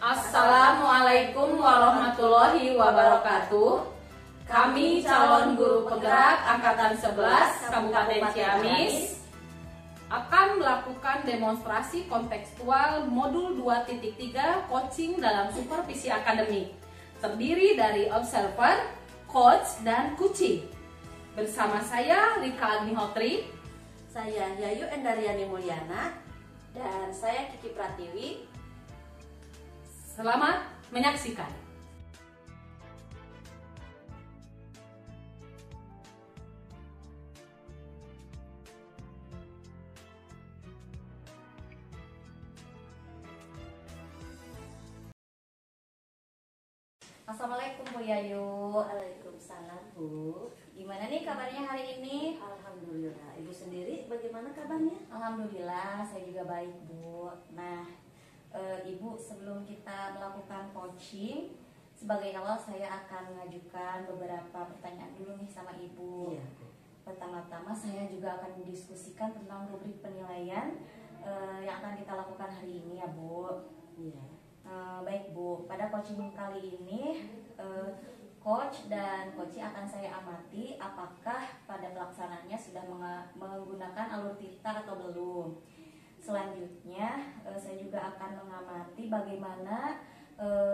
Assalamualaikum warahmatullahi wabarakatuh. Kami calon guru penggerak Angkatan 11 Kabupaten Ciamis akan melakukan demonstrasi kontekstual modul 2.3 coaching dalam supervisi akademik. Terdiri dari observer, coach, dan coaching. Bersama saya Rika Agnihotri, saya Yayu Endariani Mulyana, dan saya Kiki Pratiwi. Selamat menyaksikan. Assalamualaikum Bu Yayu. Waalaikumsalam Bu. Gimana nih kabarnya hari ini? Alhamdulillah. Ibu sendiri bagaimana kabarnya? Alhamdulillah, saya juga baik Bu. Nah, Ibu, sebelum kita melakukan coaching, sebagai awal saya akan mengajukan beberapa pertanyaan dulu nih sama Ibu. Iya. Pertama-tama saya juga akan mendiskusikan tentang rubrik penilaian yang akan kita lakukan hari ini ya Bu. Iya. Baik Bu, pada coaching kali ini coach dan coachee akan saya amati apakah pada pelaksanaannya sudah menggunakan alur tita atau belum. Selanjutnya saya juga akan mengamati bagaimana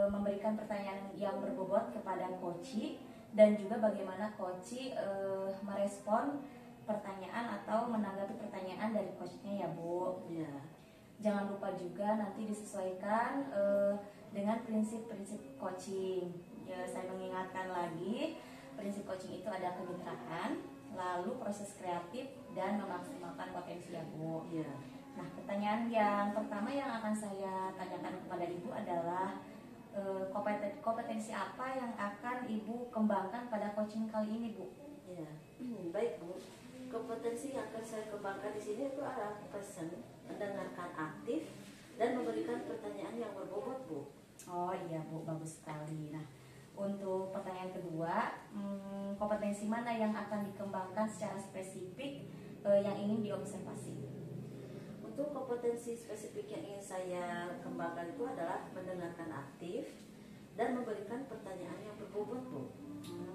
memberikan pertanyaan yang berbobot kepada coachee dan juga bagaimana coachee merespon pertanyaan atau menanggapi pertanyaan dari coachnya ya Bu. Iya. Jangan lupa juga nanti disesuaikan dengan prinsip-prinsip coaching. Ya, saya mengingatkan lagi, prinsip coaching itu ada kemitraan, lalu proses kreatif dan memaksimalkan potensi ya Bu. Iya. Nah, pertanyaan yang pertama yang akan saya tanyakan kepada Ibu adalah kompetensi apa yang akan Ibu kembangkan pada coaching kali ini Bu? Iya. Baik Bu. Kompetensi yang akan saya kembangkan di sini itu adalah present, mendengarkan aktif, dan memberikan pertanyaan yang berbobot Bu. Oh iya Bu, bagus sekali. Nah, untuk pertanyaan kedua, kompetensi mana yang akan dikembangkan secara spesifik yang ingin diobservasi? Untuk kompetensi spesifik yang ingin saya kembangkan itu adalah mendengarkan aktif dan memberikan pertanyaan yang berbobot Bu.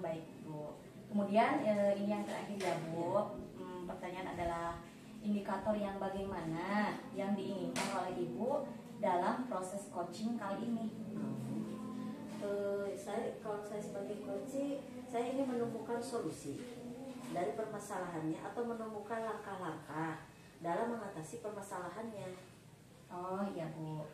Baik Bu. Kemudian ini yang terakhir ya Bu. Pertanyaan adalah indikator yang bagaimana yang diinginkan oleh Ibu dalam proses coaching kali ini. Kalau saya sebagai coach, saya ingin menemukan solusi dari permasalahannya atau menemukan langkah-langkah dalam mengatasi permasalahannya. Oh iya Bu.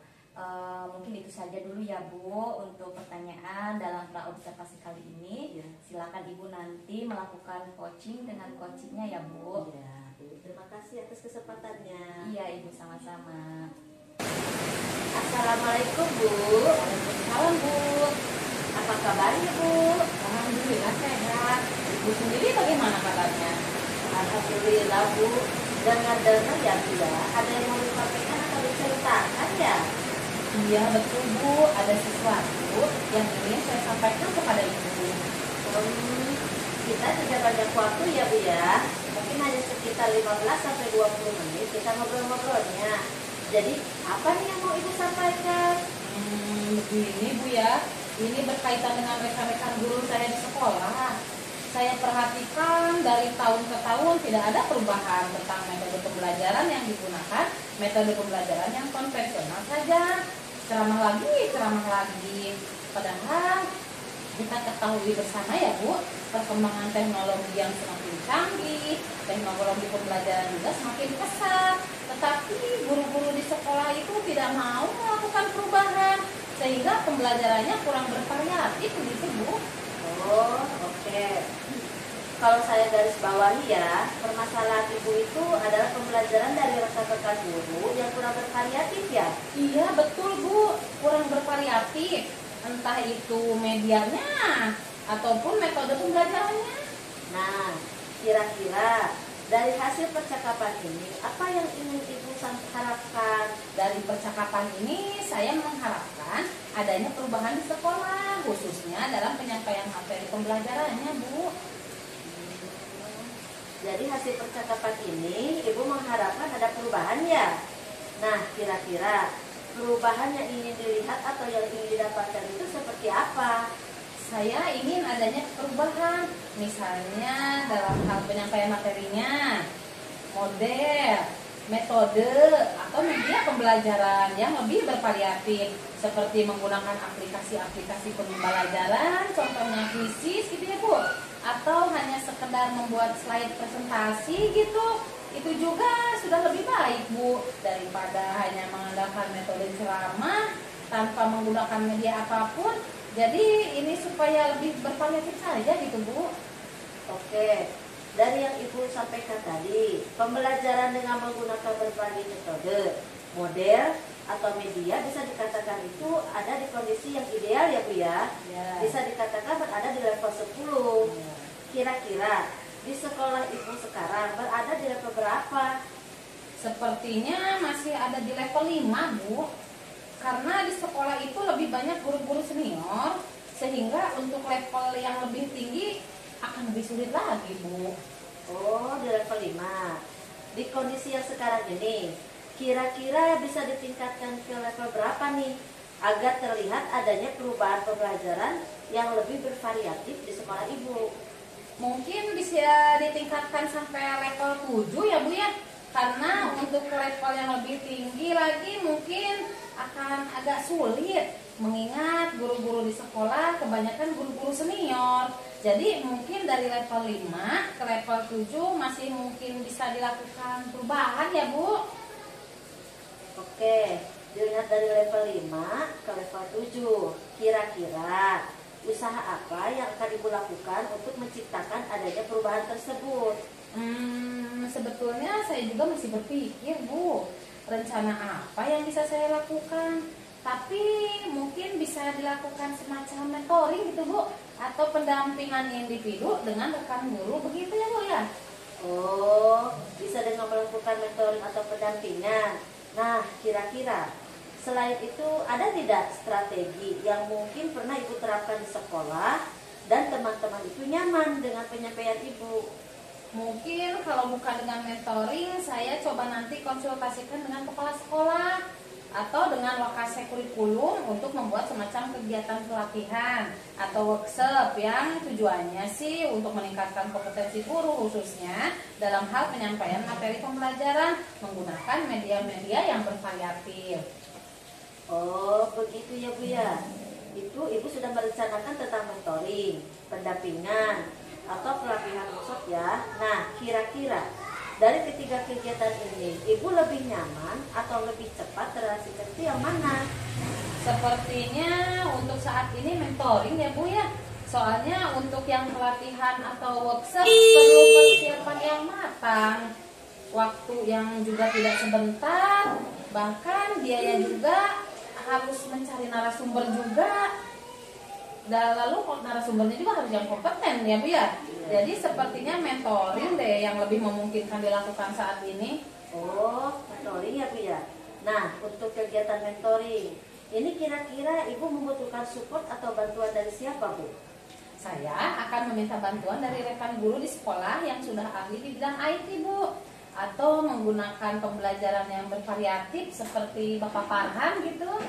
Mungkin itu saja dulu ya Bu untuk pertanyaan dalam praobservasi kali ini. Ya. Silakan Ibu nanti melakukan coaching dengan coachingnya ya Bu. Ya, terima kasih atas kesempatannya. Iya Ibu, sama-sama. Assalamualaikum Bu. Waalaikumsalam Bu. Apa kabarnya Bu? Alhamdulillah sehat. Ibu sendiri bagaimana kabarnya? Alhamdulillah Bu. Dengar-dengar ya Bu ya, ada yang mau disampaikan atau diceritakan ya? Iya betul Bu, ada sesuatu yang ingin saya sampaikan kepada Ibu. Kita tidak banyak waktu ya Bu ya. Mungkin hanya sekitar 15-20 menit kita ngobrol-ngobrolnya. Jadi apa nih yang mau Ibu sampaikan? Begini Bu ya, ini berkaitan dengan rekan-rekan guru saya di sekolah. Saya perhatikan dari tahun ke tahun tidak ada perubahan tentang metode pembelajaran yang digunakan, metode pembelajaran yang konvensional saja. Ceramah lagi. Padahal kita ketahui bersama ya Bu, perkembangan teknologi yang semakin canggih, teknologi pembelajaran juga semakin pesat. Tetapi guru-guru di sekolah itu tidak mau melakukan perubahan, sehingga pembelajarannya kurang bervariatif begitu Bu. Oh, oke. Kalau saya garis bawahi ya, permasalahan Ibu itu adalah pembelajaran dari rekan-rekan guru yang kurang bervariatif ya? Iya betul Bu, kurang bervariatif. Entah itu medianya ataupun metode pembelajarannya. Nah, kira-kira dari hasil percakapan ini, apa yang ingin Ibu harapkan? Dari percakapan ini saya mengharapkan adanya perubahan di sekolah, khususnya dalam penyampaian materi pembelajarannya Bu. Jadi hasil percakapan ini Ibu mengharapkan ada perubahan ya? Nah, kira-kira perubahan yang ingin dilihat atau yang ingin didapatkan itu seperti apa? Saya ingin adanya perubahan, misalnya dalam hal penyampaian materinya, model, metode, atau media pembelajaran yang lebih bervariatif, seperti menggunakan aplikasi-aplikasi pembelajaran, contohnya Quizizz gitu ya Bu, atau hanya sekedar membuat slide presentasi gitu. Itu juga sudah lebih baik Bu, daripada hanya mengandalkan metode ceramah tanpa menggunakan media apapun. Jadi ini supaya lebih bervariatif saja gitu Bu. Oke, dari yang Ibu sampaikan tadi, pembelajaran dengan menggunakan berbagai metode, model, atau media bisa dikatakan itu ada di kondisi yang ideal ya Bu ya. Ya. Bisa dikatakan berada di level 10. Kira-kira di sekolah Ibu sekarang berada di level berapa? Sepertinya masih ada di level 5 Bu. Karena di sekolah itu lebih banyak guru-guru senior, sehingga untuk level yang lebih tinggi akan lebih sulit lagi Bu. Oh, di level 5. Di kondisi yang sekarang ini, kira-kira bisa ditingkatkan ke level berapa nih? Agar terlihat adanya perubahan pembelajaran yang lebih bervariatif di sekolah Ibu. Mungkin bisa ditingkatkan sampai level 7 ya Bu ya. Karena untuk level yang lebih tinggi lagi mungkin akan agak sulit, mengingat guru-guru di sekolah kebanyakan guru-guru senior. Jadi mungkin dari level 5 ke level 7 masih mungkin bisa dilakukan perubahan ya Bu. Oke, dilihat dari level 5 ke level 7. Kira-kira usaha apa yang akan Ibu lakukan untuk menciptakan adanya perubahan tersebut? Sebetulnya saya juga masih berpikir Bu, rencana apa yang bisa saya lakukan. Tapi mungkin bisa dilakukan semacam mentoring gitu Bu, atau pendampingan individu dengan rekan guru, begitu ya Bu ya. Oh, bisa dengan melakukan mentoring atau pendampingan. Nah, kira-kira selain itu ada tidak strategi yang mungkin pernah Ibu terapkan di sekolah dan teman-teman itu nyaman dengan penyampaian Ibu? Mungkin kalau bukan dengan mentoring, saya coba nanti konsultasikan dengan kepala sekolah atau dengan lokasi kurikulum untuk membuat semacam kegiatan pelatihan atau workshop yang tujuannya sih untuk meningkatkan kompetensi guru, khususnya dalam hal penyampaian materi pembelajaran menggunakan media-media yang bervariatif. Oh, begitu ya Bu ya. Itu Ibu sudah merencanakan tentang mentoring, pendampingan, atau pelatihan workshop ya. Nah, kira-kira dari ketiga kegiatan ini, Ibu lebih nyaman atau lebih cepat terhasilkan itu yang mana? Sepertinya untuk saat ini mentoring ya Bu ya. Soalnya untuk yang pelatihan atau workshop perlu persiapan yang matang, waktu yang juga tidak sebentar, bahkan biaya juga harus mencari narasumber juga. Dan lalu narasumbernya juga harus yang kompeten ya Bu ya. Jadi sepertinya mentoring deh yang lebih memungkinkan dilakukan saat ini. Oh, mentoring ya Bu ya. Nah, untuk kegiatan mentoring, ini kira-kira Ibu membutuhkan support atau bantuan dari siapa Bu? Saya akan meminta bantuan dari rekan guru di sekolah yang sudah ahli di bidang IT Bu, atau menggunakan pembelajaran yang bervariatif seperti Bapak Farhan gitu.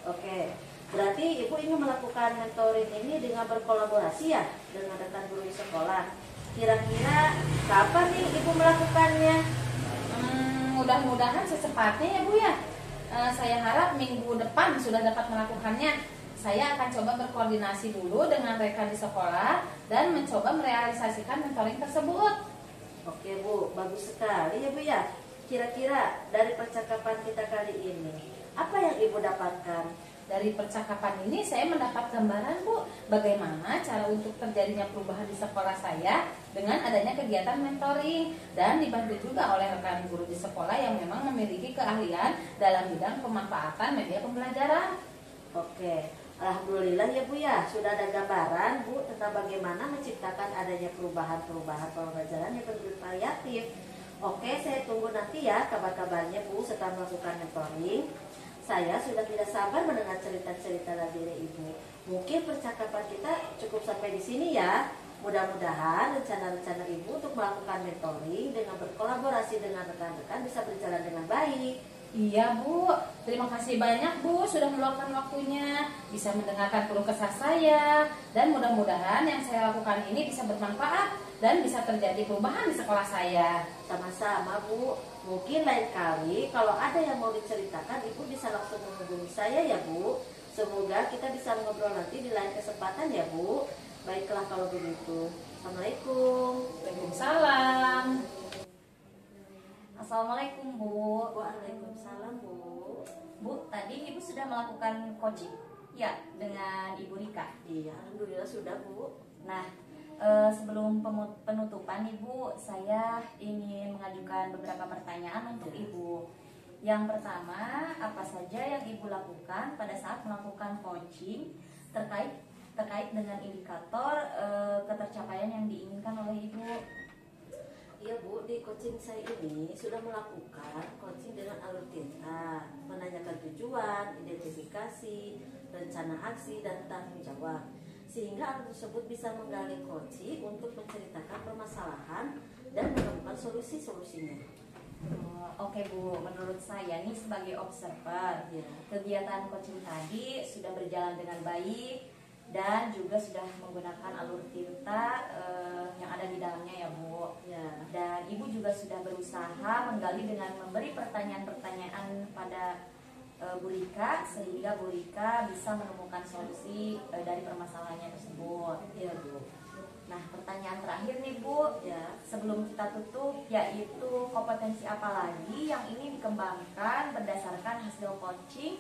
Oke. Berarti Ibu ingin melakukan mentoring ini dengan berkolaborasi ya dengan rekan guru di sekolah. Kira-kira kapan nih Ibu melakukannya? Mudah-mudahan secepatnya ya Bu ya. Saya harap minggu depan sudah dapat melakukannya. Saya akan coba berkoordinasi dulu dengan rekan di sekolah dan mencoba merealisasikan mentoring tersebut. Oke Bu, bagus sekali ya Bu ya. Kira-kira dari percakapan kita kali ini, apa yang Ibu dapatkan? Dari percakapan ini saya mendapat gambaran Bu, bagaimana cara untuk terjadinya perubahan di sekolah saya dengan adanya kegiatan mentoring, dan dibantu juga oleh rekan guru di sekolah yang memang memiliki keahlian dalam bidang pemanfaatan media pembelajaran. Oke, alhamdulillah ya Bu ya, sudah ada gambaran Bu tentang bagaimana menciptakan adanya perubahan-perubahan pembelajaran yang bervariatif. Oke, saya tunggu nanti ya kabar-kabarnya Bu setelah melakukan mentoring. Saya sudah tidak sabar mendengar cerita-cerita dari Ibu. Mungkin percakapan kita cukup sampai di sini ya. Mudah-mudahan rencana-rencana Ibu untuk melakukan mentoring dengan berkolaborasi dengan rekan-rekan bisa berjalan dengan baik. Iya Bu, terima kasih banyak Bu sudah meluangkan waktunya, bisa mendengarkan keluh kesah saya, dan mudah-mudahan yang saya lakukan ini bisa bermanfaat dan bisa terjadi perubahan di sekolah saya. Sama-sama Bu. Mungkin lain kali kalau ada yang mau diceritakan, Ibu bisa langsung menghubungi saya ya Bu. Semoga kita bisa ngobrol nanti di lain kesempatan ya Bu. Baiklah kalau begitu. Assalamualaikum. Waalaikumsalam. Assalamualaikum Bu. Waalaikumsalam Bu. Bu, tadi Ibu sudah melakukan coaching ya dengan Ibu Rika. Iya, alhamdulillah sudah Bu. Nah, sebelum penutupan Ibu, saya ingin mengajukan beberapa pertanyaan untuk Ibu. Yang pertama, apa saja yang Ibu lakukan pada saat melakukan coaching terkait dengan indikator ketercapaian yang diinginkan oleh Ibu? Iya Bu, di coaching saya ini sudah melakukan coaching dengan alur tinta, menanyakan tujuan, identifikasi, rencana aksi, dan tanggung jawab. Sehingga alur tersebut bisa menggali coaching untuk menceritakan permasalahan dan menemukan solusi-solusinya. Oke Bu, menurut saya nih sebagai observer, Ya. kegiatan coaching tadi sudah berjalan dengan baik dan juga sudah menggunakan alur tinta yang ada di dalamnya ya Bu. Ya. Dan Ibu juga sudah berusaha menggali dengan memberi pertanyaan-pertanyaan pada Bu Rika sehingga Bu Rika bisa menemukan solusi dari permasalahannya tersebut. Iya Bu. Nah, pertanyaan terakhir nih Bu, Ya. sebelum kita tutup, yaitu kompetensi apa lagi yang ingin dikembangkan berdasarkan hasil coaching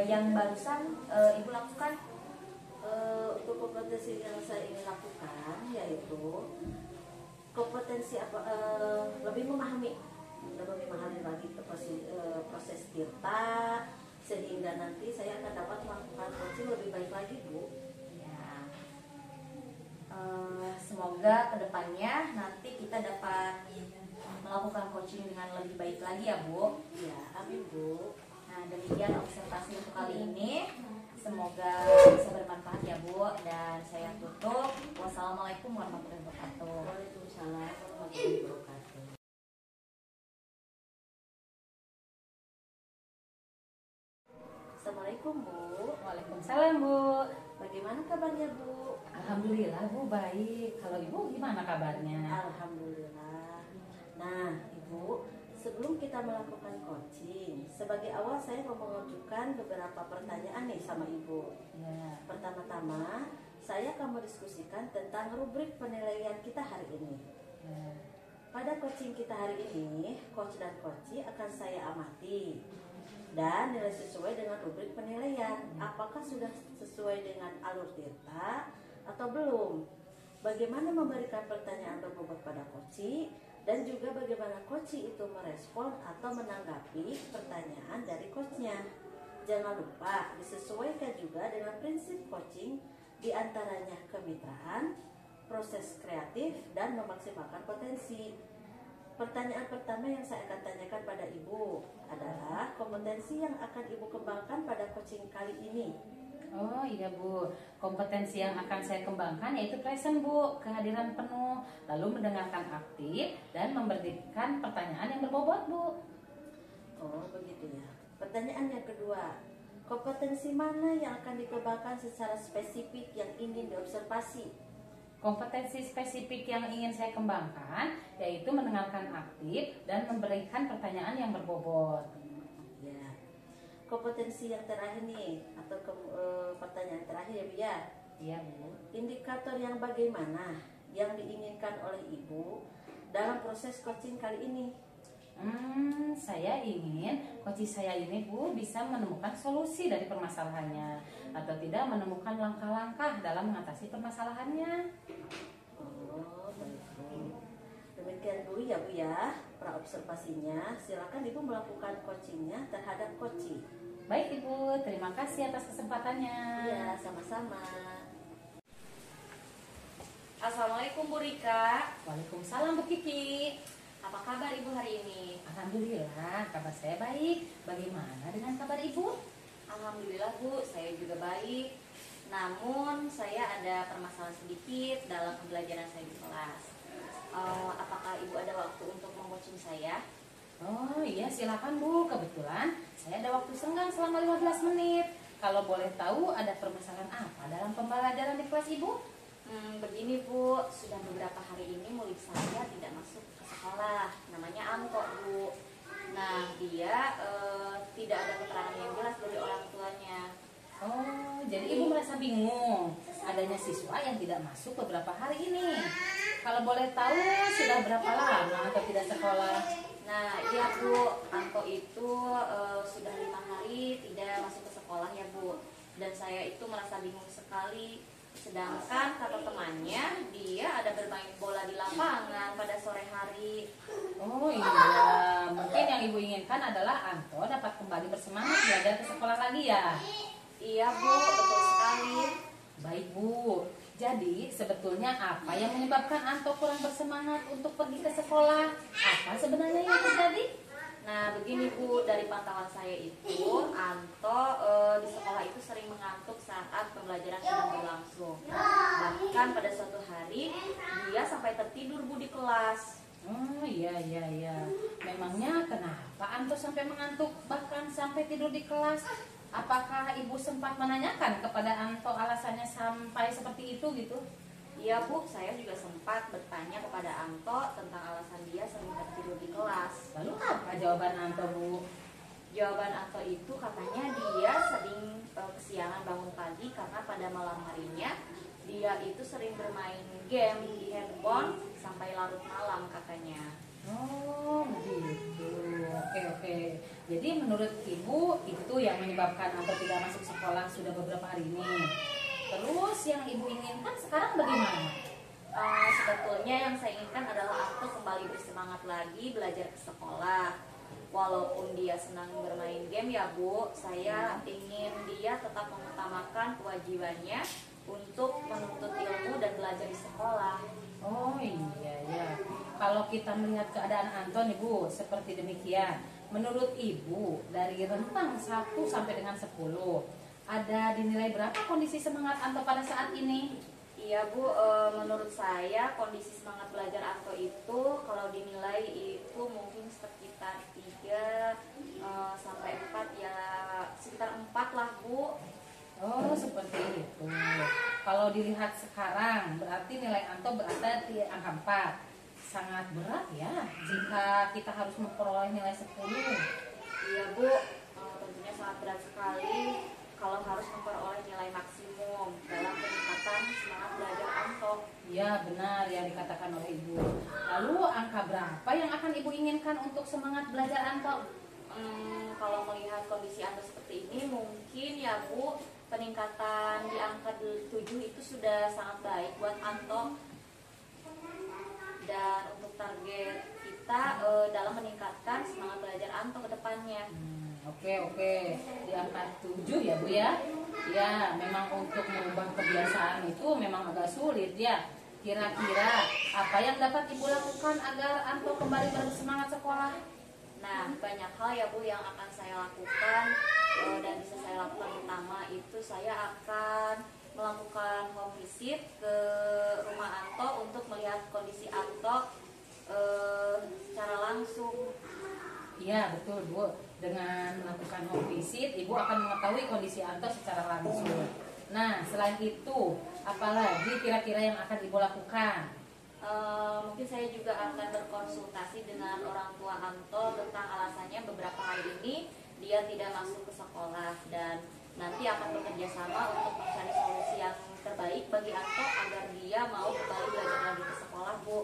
yang barusan Ibu lakukan? Untuk kompetensi yang saya ingin lakukan yaitu kompetensi lebih memahami lagi proses kita, sehingga nanti saya akan dapat melakukan coaching lebih baik lagi Bu. Ya, semoga kedepannya nanti kita dapat melakukan coaching dengan lebih baik lagi ya Bu. Ya, amin Bu. Nah, demikian observasi untuk kali ini. Semoga bisa bermanfaat ya Bu. Dan saya tutup. Wassalamualaikum warahmatullahi wabarakatuh. Waalaikumsalam warahmatullahi wabarakatuh. Assalamualaikum Bu. Waalaikumsalam Bu. Bagaimana kabarnya Bu? Alhamdulillah Bu baik. Kalau Ibu gimana kabarnya? Alhamdulillah. Nah, Ibu, sebelum kita melakukan coaching, sebagai awal saya mau mengajukan beberapa pertanyaan nih sama Ibu. Ya. Pertama-tama, saya akan mendiskusikan tentang rubrik penilaian kita hari ini. Ya. Pada coaching kita hari ini, coach dan coachee akan saya amati dan nilai sesuai dengan rubrik penilaian. Apakah sudah sesuai dengan alur tinta atau belum? Bagaimana memberikan pertanyaan berbobot pada coachee, dan juga bagaimana coachee itu merespon atau menanggapi pertanyaan dari coachnya. Jangan lupa disesuaikan juga dengan prinsip coaching, diantaranya kemitraan, proses kreatif, dan memaksimalkan potensi. Pertanyaan pertama yang saya akan tanyakan pada Ibu adalah kompetensi yang akan Ibu kembangkan pada coaching kali ini. Oh iya Bu, kompetensi yang akan saya kembangkan yaitu present Bu, kehadiran penuh, lalu mendengarkan aktif dan memberikan pertanyaan yang berbobot Bu. Oh begitu ya. Pertanyaan yang kedua, kompetensi mana yang akan dikembangkan secara spesifik yang ingin diobservasi? Kompetensi spesifik yang ingin saya kembangkan yaitu mendengarkan aktif dan memberikan pertanyaan yang berbobot. Ya. Kompetensi yang terakhir nih, atau pertanyaan terakhir ya Bu ya. Iya Bu. Indikator yang bagaimana yang diinginkan oleh Ibu dalam proses coaching kali ini? Saya ingin coach saya ini Bu bisa menemukan solusi dari permasalahannya atau tidak menemukan langkah-langkah dalam mengatasi permasalahannya. Oh, baik Bu. Demikian dulu ya Bu ya, praobservasinya. Silakan Ibu melakukan coachingnya terhadap coachee. Baik Ibu, terima kasih atas kesempatannya. Iya, sama-sama. Assalamualaikum Bu Rika. Waalaikumsalam Bu Kiki. Apa kabar Ibu hari ini? Alhamdulillah, kabar saya baik. Bagaimana dengan kabar Ibu? Alhamdulillah Bu, saya juga baik. Namun saya ada permasalahan sedikit dalam pembelajaran saya di kelas. Apakah Ibu ada waktu untuk meng-coaching saya? Oh iya, silakan Bu. Kebetulan saya ada waktu senggang selama 15 menit. Kalau boleh tahu ada permasalahan apa dalam pembelajaran di kelas Ibu? Begini Bu, sudah beberapa hari ini murid saya tidak masuk ke sekolah. Namanya Anto Bu. Nah dia tidak ada keterangan yang jelas dari orang tuanya. Oh, jadi Ibu merasa bingung adanya siswa yang tidak masuk beberapa hari ini. Kalau boleh tahu sudah berapa lama atau tidak sekolah? Nah iya Bu, Anto itu sudah 5 hari tidak masuk ke sekolah ya Bu. Dan saya itu merasa bingung sekali. Sedangkan kata temannya dia ada bermain bola di lapangan pada sore hari. Oh iya, mungkin yang Ibu inginkan adalah Anto dapat kembali bersemangat belajar ke sekolah lagi ya? Iya Bu, betul sekali. Baik Bu, jadi sebetulnya apa yang menyebabkan Anto kurang bersemangat untuk pergi ke sekolah? Apa sebenarnya yang terjadi? Nah begini Bu, dari pantauan saya itu Anto di sekolah itu sering mengantuk saat pembelajaran sedang berlangsung. Bahkan pada suatu hari dia sampai tertidur Bu di kelas. Oh iya. Memangnya kenapa Anto sampai mengantuk bahkan sampai tidur di kelas? Apakah Ibu sempat menanyakan kepada Anto alasannya sampai seperti itu gitu? Iya Bu, saya juga sempat bertanya kepada Anto tentang alasan dia sering tertidur di kelas. Lalu apa jawaban Anto Bu? Jawaban Anto itu katanya dia sering kesiangan bangun pagi karena pada malam harinya dia itu sering bermain game di handphone sampai larut malam katanya. Oh begitu. Oke. Jadi menurut Ibu itu yang menyebabkan Anto tidak masuk sekolah sudah beberapa hari ini. Terus yang Ibu inginkan sekarang bagaimana? Sebetulnya yang saya inginkan adalah Anto kembali bersemangat lagi belajar ke sekolah. Walaupun dia senang bermain game ya Bu, saya ingin dia tetap mengutamakan kewajibannya untuk menuntut ilmu dan belajar di sekolah. Oh iya. Kalau kita melihat keadaan Anto nih Bu, seperti demikian. Menurut Ibu dari rentang 1 sampai dengan 10, ada dinilai berapa kondisi semangat Anto pada saat ini? Iya Bu, menurut saya kondisi semangat belajar Anto itu kalau dinilai itu mungkin sekitar 3 sampai 4 ya, sekitar 4 lah Bu. Oh seperti itu. Kalau dilihat sekarang berarti nilai Anto berada di angka 4. Sangat berat ya jika kita harus memperoleh nilai 10. Iya Bu, tentunya sangat berat sekali kalau harus memperoleh nilai maksimum dalam peningkatan semangat belajar Anto. Ya benar yang dikatakan oleh Ibu. Lalu angka berapa yang akan Ibu inginkan untuk semangat belajar Anto? Kalau melihat kondisi Anto seperti ini mungkin ya Bu, peningkatan di angka 7 itu sudah sangat baik buat Anto. Dan untuk target kita dalam meningkatkan semangat belajar Anto ke depannya. Oke. Di angka 7 ya Bu ya. Ya memang untuk mengubah kebiasaan itu memang agak sulit ya. Kira-kira apa yang dapat Ibu lakukan agar Anto kembali bersemangat sekolah? Nah, banyak hal ya Bu yang akan saya lakukan dan bisa saya lakukan. Pertama itu saya akan melakukan home visit ke rumah Anto untuk melihat kondisi Anto secara langsung. Iya betul Bu. Dengan melakukan home visit, Ibu akan mengetahui kondisi Anto secara langsung. Nah selain itu, apalagi kira-kira yang akan Ibu lakukan? Mungkin saya juga akan berkonsultasi dengan orang tua Anto tentang alasannya beberapa hari ini dia tidak masuk ke sekolah, dan nanti akan bekerja sama untuk mencari solusi yang terbaik bagi Anto agar dia mau kembali belajar lagi ke sekolah Bu.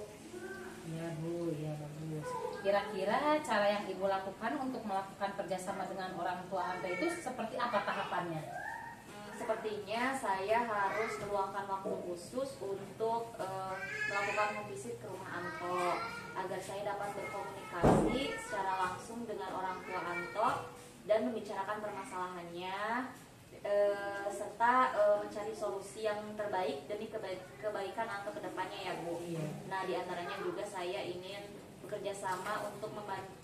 Iya Bu, ya bagus. Kira-kira cara yang Ibu lakukan untuk melakukan kerjasama dengan orang tua Anto itu seperti apa tahapannya? Sepertinya saya harus meluangkan waktu khusus untuk melakukan home visit ke rumah Anto agar saya dapat berkomunikasi secara langsung dengan orang tua Anto dan membicarakan permasalahannya serta mencari solusi yang terbaik demi kebaikan Anto ke depannya ya Bu. Nah diantaranya juga saya ingin bekerja sama untuk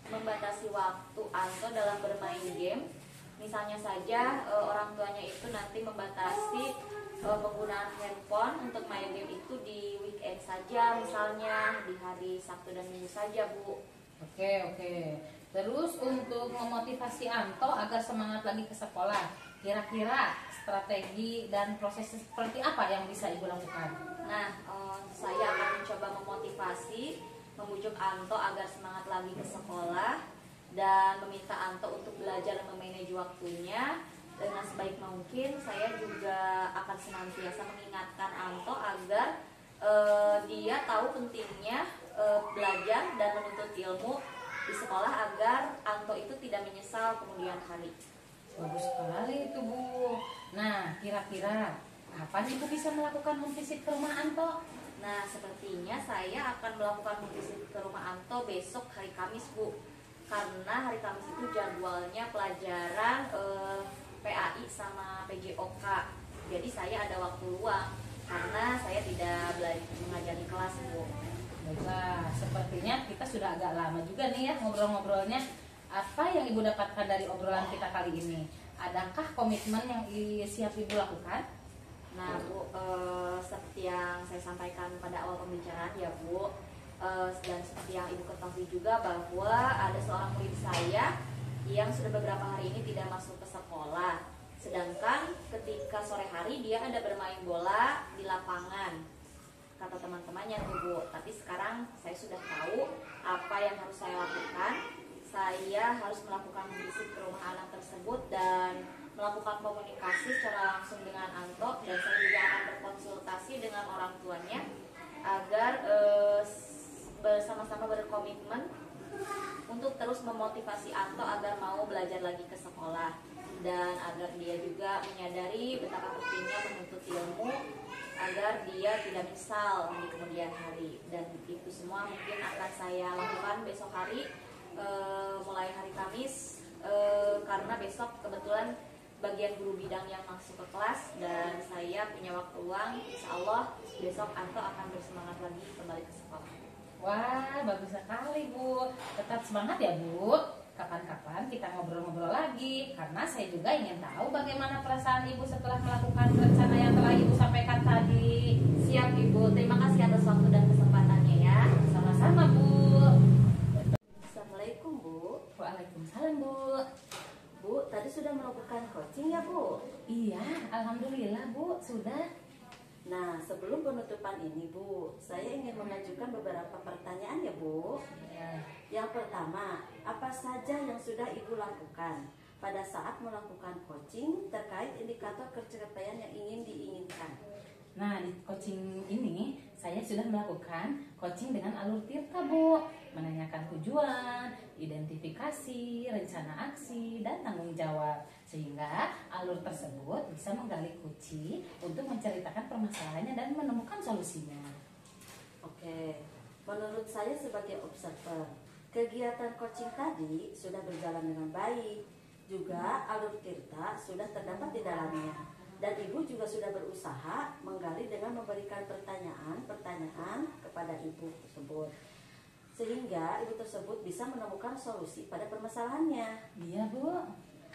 membatasi waktu Anto dalam bermain game. Misalnya saja orang tuanya itu nanti membatasi penggunaan handphone untuk main game itu di weekend saja, misalnya di hari Sabtu dan Minggu saja Bu. Oke. Terus untuk memotivasi Anto agar semangat lagi ke sekolah, kira-kira strategi dan proses seperti apa yang bisa Ibu lakukan? Nah, saya akan mencoba memotivasi, membujuk Anto agar semangat lagi ke sekolah dan meminta Anto untuk belajar dan memanage waktunya dengan sebaik mungkin. Saya juga akan senantiasa mengingatkan Anto agar dia tahu pentingnya belajar dan menuntut ilmu di sekolah agar Anto itu tidak menyesal kemudian hari. Bagus sekali itu Bu. Nah, kira-kira kapan Ibu bisa melakukan home visit ke rumah Anto? Nah, sepertinya saya akan melakukan visit ke rumah Anto besok hari Kamis, Bu. Karena hari Kamis itu jadwalnya pelajaran PAI sama PJOK. Jadi saya ada waktu luang karena saya tidak mengajar di kelas, Bu. Baiklah, sepertinya kita sudah agak lama juga nih ya ngobrol-ngobrolnya. Apa yang Ibu dapatkan dari obrolan kita kali ini? Adakah komitmen yang siap Ibu lakukan? Nah, Bu, seperti yang saya sampaikan pada awal pembicaraan ya, Bu, dan seperti yang Ibu ketahui juga bahwa ada seorang murid saya yang sudah beberapa hari ini tidak masuk ke sekolah. Sedangkan ketika sore hari dia ada bermain bola di lapangan, kata teman-temannya tuh, Bu. Tapi sekarang saya sudah tahu apa yang harus saya lakukan. Saya harus melakukan visit ke rumah anak tersebut dan melakukan komunikasi secara langsung dengan Anto, dan saya juga akan berkonsultasi dengan orang tuanya agar bersama-sama berkomitmen untuk terus memotivasi Anto agar mau belajar lagi ke sekolah dan agar dia juga menyadari betapa pentingnya menuntut ilmu agar dia tidak menyesal di kemudian hari. Dan itu semua mungkin akan saya lakukan besok hari, mulai hari Kamis, karena besok kebetulan bagian guru bidang yang masuk ke kelas dan saya punya waktu luang. Insya Allah besok Anto akan bersemangat lagi kembali ke sekolah. Wah, bagus sekali Bu. Tetap semangat ya Bu. Kapan-kapan kita ngobrol-ngobrol lagi, karena saya juga ingin tahu bagaimana perasaan Ibu setelah melakukan rencana yang telah Ibu sampaikan tadi. Siap Ibu, terima kasih atas waktu dan kesempatannya ya. Sama-sama Bu. Assalamualaikum Bu. Waalaikumsalam Bu. Bu, tadi sudah melakukan coaching ya Bu? Iya, alhamdulillah Bu, sudah. Nah, sebelum penutupan ini Bu, saya ingin mengajukan beberapa pertanyaan ya Bu. Ya. Yang pertama, apa saja yang sudah Ibu lakukan pada saat melakukan coaching terkait indikator pencapaian yang ingin diinginkan? Nah, di coaching ini saya sudah melakukan coaching dengan alur tirta Bu, menanyakan tujuan, identifikasi, rencana aksi, dan tanggung jawab, sehingga alur tersebut bisa menggali kunci untuk menceritakan permasalahannya dan menemukan solusinya. Oke, menurut saya sebagai observer, kegiatan coaching tadi sudah berjalan dengan baik. Juga alur tirta sudah terdapat di dalamnya. Dan Ibu juga sudah berusaha menggali dengan memberikan pertanyaan kepada Ibu tersebut, sehingga Ibu tersebut bisa menemukan solusi pada permasalahannya. Iya Bu.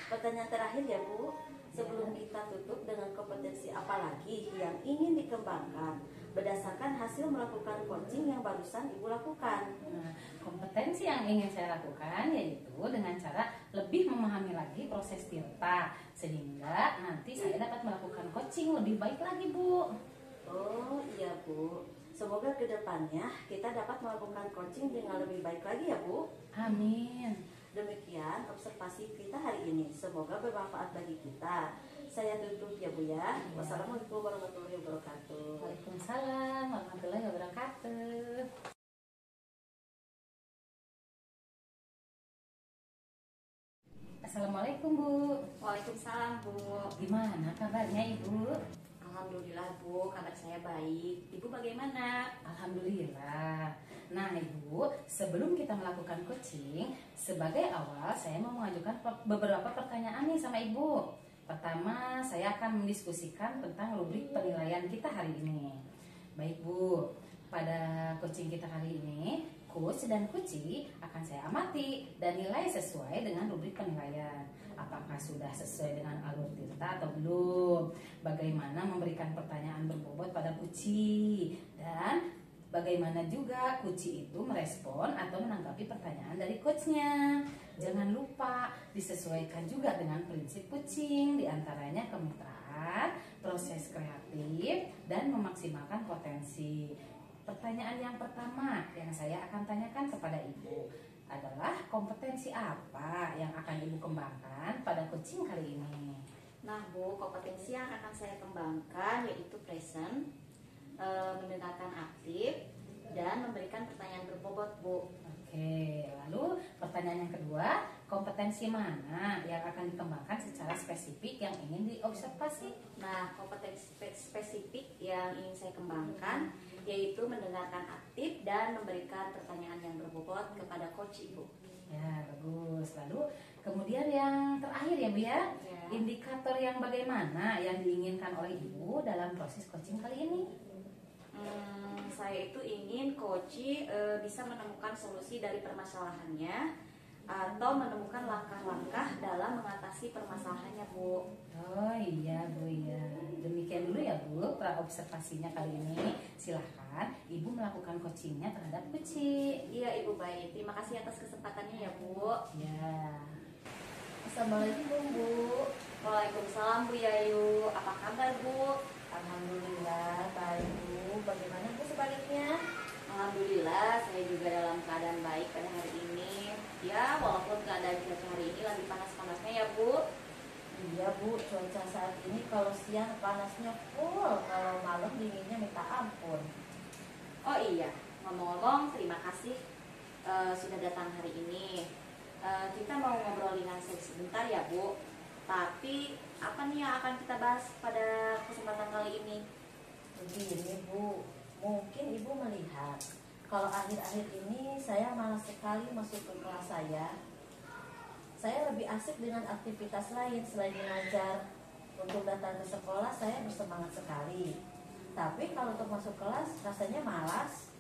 Pertanyaan terakhir ya Bu, sebelum kita tutup, dengan kompetensi apa lagi yang ingin dikembangkan berdasarkan hasil melakukan coaching yang barusan Ibu lakukan? Nah, kompetensi yang ingin saya lakukan yaitu dengan cara lebih memahami lagi proses tirta, sehingga nanti saya dapat melakukan coaching lebih baik lagi Bu. Oh iya Bu, semoga kedepannya kita dapat melakukan coaching dengan lebih baik lagi ya Bu. Amin. Demikian observasi kita hari ini, semoga bermanfaat bagi kita. Saya tutup ya Bu ya. Wassalamualaikum warahmatullahi wabarakatuh. Waalaikumsalam warahmatullahi wabarakatuh. Assalamualaikum Bu. Waalaikumsalam Bu. Gimana kabarnya Ibu? Alhamdulillah Bu, kabar saya baik. Ibu bagaimana? Alhamdulillah. Nah Ibu, sebelum kita melakukan coaching, sebagai awal saya mau mengajukan beberapa pertanyaan nih sama Ibu. Pertama, saya akan mendiskusikan tentang rubrik penilaian kita hari ini. Baik Bu, pada coaching kita hari ini, coach dan coachee akan saya amati dan nilai sesuai dengan rubrik penilaian. Apakah sudah sesuai dengan alur tirta atau belum? Bagaimana memberikan pertanyaan berbobot pada coachee, dan Bagaimana juga Kuci itu merespon atau menanggapi pertanyaan dari coachnya. Jangan lupa disesuaikan juga dengan prinsip kucing, diantaranya kemitraan, proses kreatif, dan memaksimalkan potensi. Pertanyaan yang pertama yang saya akan tanyakan kepada Ibu adalah kompetensi apa yang akan Ibu kembangkan pada kucing kali ini? Nah Bu, kompetensi yang akan saya kembangkan yaitu present, mendengarkan aktif, dan memberikan pertanyaan berbobot Bu. Oke, lalu pertanyaan yang kedua, kompetensi mana yang akan dikembangkan secara spesifik yang ingin diobservasi? Nah, kompetensi spesifik yang ingin saya kembangkan yaitu mendengarkan aktif dan memberikan pertanyaan yang berbobot kepada coach Ibu. Ya, bagus. Lalu kemudian yang terakhir ya Bu ya, Ya. indikator yang bagaimana yang diinginkan oleh Ibu dalam proses coaching kali ini? Saya itu ingin coach bisa menemukan solusi dari permasalahannya atau menemukan langkah-langkah dalam mengatasi permasalahannya Bu. Oh iya Bu ya. Demikian dulu ya Bu pra-observasinya kali ini. Silahkan Ibu melakukan coachingnya terhadap kucing. Iya Ibu, baik. Terima kasih atas kesempatannya ya Bu. Ya. Assalamualaikum Bu. Waalaikumsalam Bu Yayu. Apa kabar Bu? Alhamdulillah baik Bu. Bagaimana Bu sebaliknya? Alhamdulillah saya juga dalam keadaan baik pada hari ini. Ya, walaupun keadaan cuaca hari ini lagi panas-panasnya ya Bu. Iya Bu, cuaca saat ini kalau siang panasnya full, kalau malam dinginnya minta ampun. Oh iya, ngomong-ngomong terima kasih sudah datang hari ini. Kita mau ngobrol dengan saya sebentar ya Bu. Tapi apa nih yang akan kita bahas pada kesempatan kali ini? Begini Bu, mungkin Ibu melihat kalau akhir-akhir ini saya malas sekali masuk ke kelas saya. Saya lebih asik dengan aktivitas lain selain mengajar. Untuk datang ke sekolah saya bersemangat sekali. Tapi kalau untuk masuk kelas rasanya malas.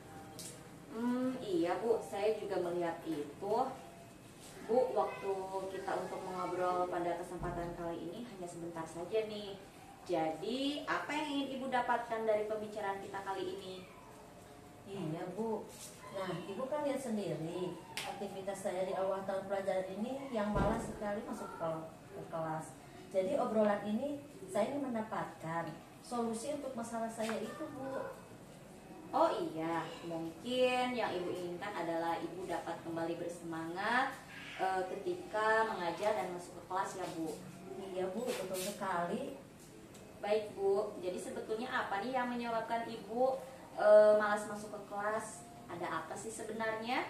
Iya Bu, saya juga melihat itu. Bu, waktu kita untuk mengobrol pada kesempatan kali ini hanya sebentar saja nih. Jadi, apa yang ingin Ibu dapatkan dari pembicaraan kita kali ini? Iya Bu. Nah Ibu kan lihat sendiri aktivitas saya di awal tahun pelajaran ini yang malas sekali masuk ke kelas. Jadi obrolan ini saya ingin mendapatkan solusi untuk masalah saya itu Bu. Oh iya, mungkin yang Ibu inginkan adalah Ibu dapat kembali bersemangat ketika mengajar dan masuk ke kelas ya Bu. Iya Bu, betul sekali. Baik Bu, jadi sebetulnya apa nih yang menyebabkan Ibu malas masuk ke kelas? Ada apa sih sebenarnya?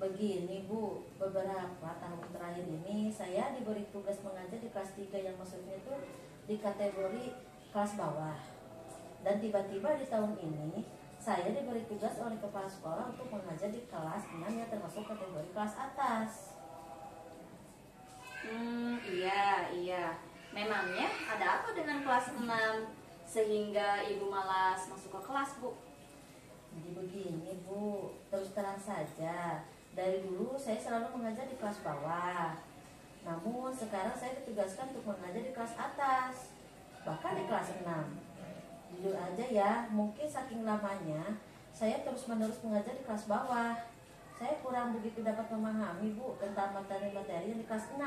Begini Bu, beberapa tahun terakhir ini saya diberi tugas mengajar di kelas 3 yang maksudnya itu di kategori kelas bawah. Dan tiba-tiba di tahun ini saya diberi tugas oleh kepala sekolah untuk mengajar di kelas 6 yang termasuk kategori kelas atas. Iya. Memangnya ada apa dengan kelas 6 sehingga Ibu malas masuk ke kelas Bu? Jadi begini Bu, terus terang saja, dari dulu saya selalu mengajar di kelas bawah. Namun sekarang saya ditugaskan untuk mengajar di kelas atas, bahkan di kelas 6. Jujur aja ya, mungkin saking lamanya saya terus-menerus mengajar di kelas bawah. Saya kurang begitu dapat memahami Bu tentang materi-materi yang di kelas 6.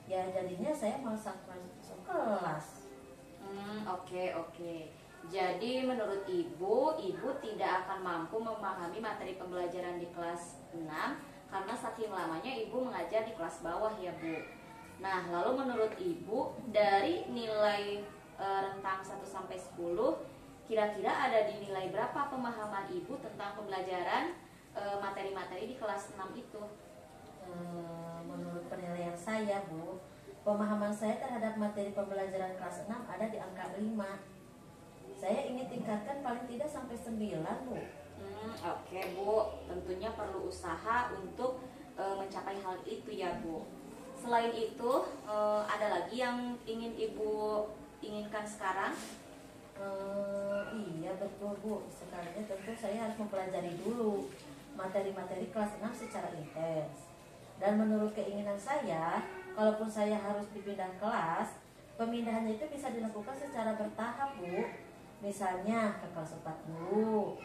Ya jadinya saya malas masuk kelas. Oke. Jadi menurut Ibu tidak akan mampu memahami materi pembelajaran di kelas 6 karena saking lamanya Ibu mengajar di kelas bawah ya Bu. Nah, lalu menurut Ibu dari nilai rentang 1 sampai 10 kira-kira ada di nilai berapa pemahaman Ibu tentang pembelajaran materi-materi di kelas 6 itu? Menurut penilaian saya Bu, pemahaman saya terhadap materi pembelajaran kelas 6 ada di angka 5. Saya ingin tingkatkan paling tidak sampai 9 Bu. Oke Bu, tentunya perlu usaha untuk mencapai hal itu ya Bu. Selain itu, ada lagi yang ingin Ibu inginkan sekarang? Iya betul Bu, sekalinya tentu saya harus mempelajari dulu materi-materi kelas 6 secara intens. Dan menurut keinginan saya, kalaupun saya harus dipindah kelas, pemindahannya itu bisa dilakukan secara bertahap Bu. Misalnya ke kelas 4 dulu,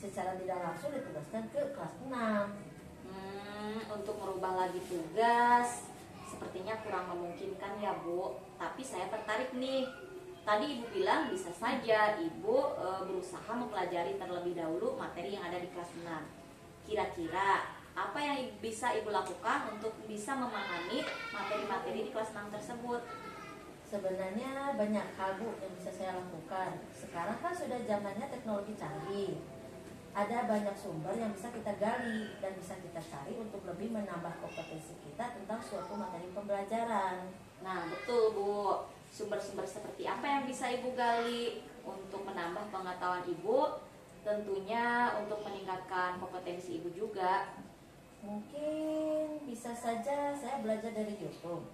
secara tidak langsung ditugaskan ke kelas 6. Untuk merubah lagi tugas sepertinya kurang memungkinkan ya Bu. Tapi saya tertarik nih. Tadi Ibu bilang bisa saja Ibu berusaha mempelajari terlebih dahulu materi yang ada di kelas 6. Kira-kira apa yang bisa Ibu lakukan untuk bisa memahami materi-materi di kelas 6 tersebut? Sebenarnya banyak hal Bu yang bisa saya lakukan. Sekarang kan sudah zamannya teknologi canggih. Ada banyak sumber yang bisa kita gali dan bisa kita cari untuk lebih menambah kompetensi kita tentang suatu materi pembelajaran. Nah, betul Bu. Sumber-sumber seperti apa yang bisa Ibu gali untuk menambah pengetahuan Ibu? Tentunya untuk meningkatkan kompetensi Ibu juga. Mungkin bisa saja saya belajar dari YouTube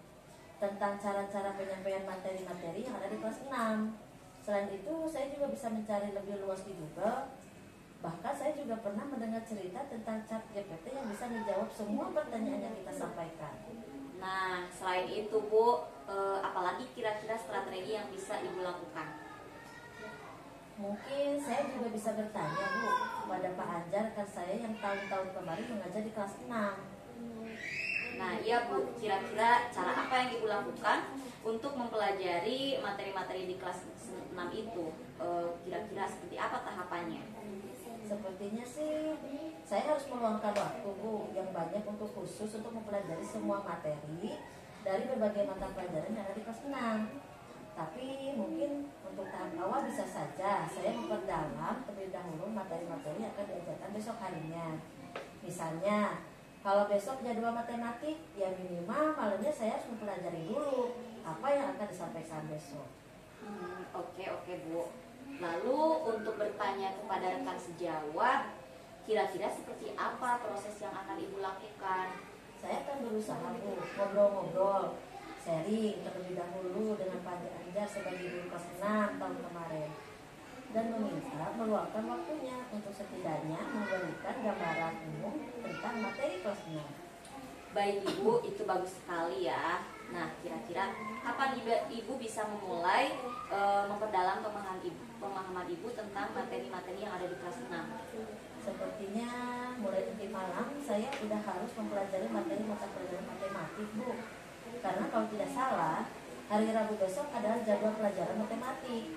tentang cara-cara penyampaian materi-materi yang ada di kelas 6. Selain itu, saya juga bisa mencari lebih luas di Google. Bahkan saya juga pernah mendengar cerita tentang ChatGPT yang bisa menjawab semua pertanyaan yang kita sampaikan. Nah, selain itu Bu, apalagi kira-kira strategi yang bisa Ibu lakukan? Mungkin saya juga bisa bertanya Bu kepada Pak Anjar, rekan saya yang tahun-tahun kemarin mengajar di kelas 6. Nah, iya Bu, kira-kira cara apa yang Ibu lakukan untuk mempelajari materi-materi di kelas 6 itu? Kira-kira seperti apa tahapannya? Sepertinya sih saya harus meluangkan waktu Bu yang banyak untuk khusus untuk mempelajari semua materi dari berbagai mata pelajaran yang ada di kelas 6. Tapi mungkin untuk tahap awal bisa saja saya memperdalam terlebih dahulu materi-materi yang akan diajarkan besok harinya. Misalnya, kalau besok jadwal matematik, ya minimal malamnya saya harus mempelajari dulu apa yang akan disampaikan besok. Oke Bu. Lalu untuk bertanya kepada rekan sejawat, kira-kira seperti apa proses yang akan Ibu lakukan? Saya akan berusaha Bu ngobrol-ngobrol, sharing terlebih dahulu dengan Pak Anjar sebagai guru kelas 6 tahun kemarin, dan meminta meluangkan waktunya untuk setidaknya memberikan gambaran umum tentang materi kelas 6. Baik Ibu, itu bagus sekali ya. Nah, kira-kira kapan Ibu bisa memulai memperdalam pemahaman Ibu tentang materi-materi yang ada di kelas 6? Sepertinya mulai nanti malam saya sudah harus mempelajari materi mata pelajaran matematik Bu. Karena kalau tidak salah, hari Rabu besok adalah jadwal pelajaran matematik.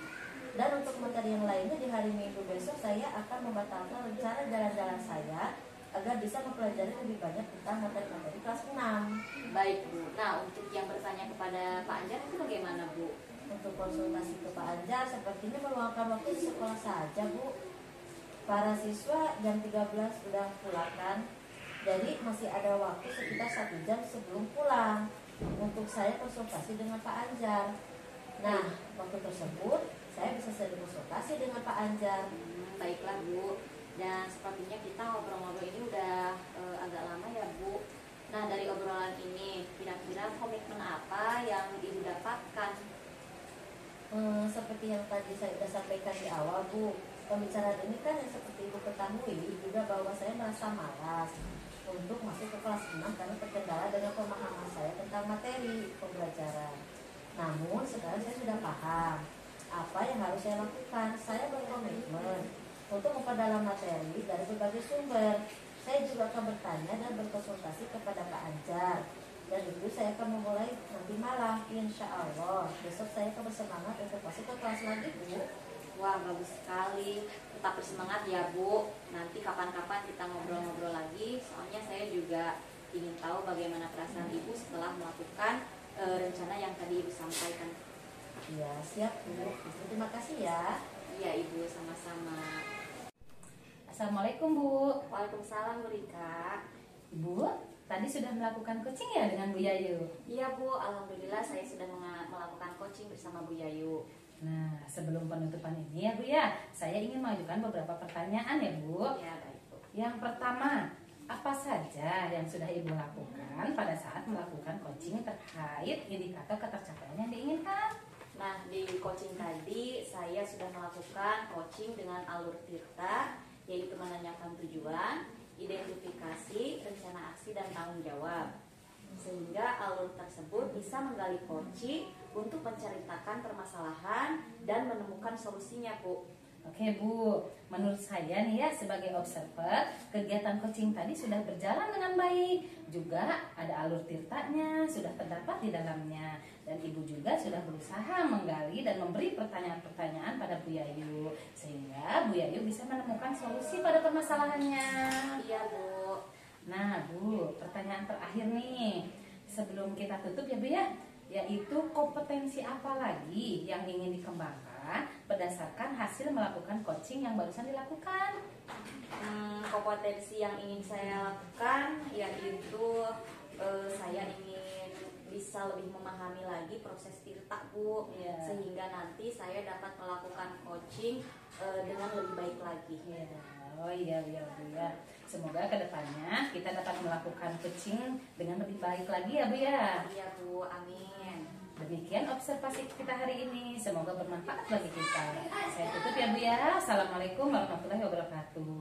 Dan untuk materi yang lainnya di hari Minggu besok saya akan membatalkan rencana jalan-jalan saya agar bisa mempelajari lebih banyak tentang materi-materi kelas 6. Baik Bu. Nah, untuk yang bertanya kepada Pak Anjar itu bagaimana Bu? Untuk konsultasi ke Pak Anjar sepertinya meluangkan waktu di sekolah saja Bu. Para siswa jam 13 sudah pulang kan, jadi masih ada waktu sekitar 1 jam sebelum pulang untuk saya konsultasi dengan Pak Anjar. Nah, waktu tersebut saya bisa sering konsultasi dengan Pak Anjar. Baiklah Bu. Dan sepertinya kita ngobrol-ngobrol ini udah agak lama ya Bu. Nah, dari obrolan ini kira-kira komitmen apa yang Ibu dapatkan? Seperti yang tadi saya sudah sampaikan di awal Bu, pembicaraan ini kan yang seperti Ibu ketahui juga bahwa saya merasa malas untuk masuk ke kelas 6 karena terkendala dengan pemahaman saya tentang materi pembelajaran. Namun sekarang saya sudah paham apa yang harus saya lakukan. Saya berkomitmen untuk memperdalam materi dari berbagai sumber. Saya juga akan bertanya dan berkonsultasi kepada Pak Anjar. Dan itu saya akan memulai nanti malam, insya Allah. Besok saya akan bersemangat untuk masuk ke kelas lagi Bu. Wah, bagus sekali. Tetap bersemangat ya Bu. Nanti kapan-kapan kita ngobrol-ngobrol lagi. Soalnya saya juga ingin tahu bagaimana perasaan Ibu setelah melakukan rencana yang tadi Ibu sampaikan. Ya, siap Bu. Terima kasih ya. Iya Ibu, sama-sama. Assalamualaikum Bu. Waalaikumsalam Bu Rika. Ibu, tadi sudah melakukan coaching ya dengan Bu Yayu? Iya Bu, alhamdulillah saya sudah melakukan coaching bersama Bu Yayu. Nah, sebelum penutupan ini ya Bu ya, saya ingin mengajukan beberapa pertanyaan ya Bu. Ya, baik Bu. Yang pertama, apa saja yang sudah Ibu lakukan pada saat melakukan coaching terkait indikator ketercapaian yang diinginkan? Nah, di coaching tadi saya sudah melakukan coaching dengan alur tirta, yaitu menanyakan tujuan, identifikasi, rencana aksi, dan tanggung jawab. Sehingga alur tersebut bisa menggali kunci untuk menceritakan permasalahan dan menemukan solusinya Bu. Oke Bu, menurut saya nih ya sebagai observer, kegiatan coaching tadi sudah berjalan dengan baik. Juga ada alur tirtanya, sudah terdapat di dalamnya. Dan Ibu juga sudah berusaha menggali dan memberi pertanyaan-pertanyaan pada Bu Yayu. Sehingga Bu Yayu bisa menemukan solusi pada permasalahannya. Iya Bu. Nah Bu, pertanyaan terakhir nih. Sebelum kita tutup ya Bu ya, yaitu kompetensi apa lagi yang ingin dikembangkan berdasarkan hasil melakukan coaching yang barusan dilakukan? Kompetensi yang ingin saya lakukan yaitu saya ingin bisa lebih memahami lagi proses tirta Bu, Iya. sehingga nanti saya dapat melakukan coaching dengan lebih baik lagi. Ya, oh iya Bu ya. Semoga kedepannya kita dapat melakukan coaching dengan lebih baik lagi ya Bu ya. Iya Bu, amin. Demikian observasi kita hari ini. Semoga bermanfaat bagi kita. Saya tutup ya Bu ya. Assalamualaikum warahmatullahi wabarakatuh.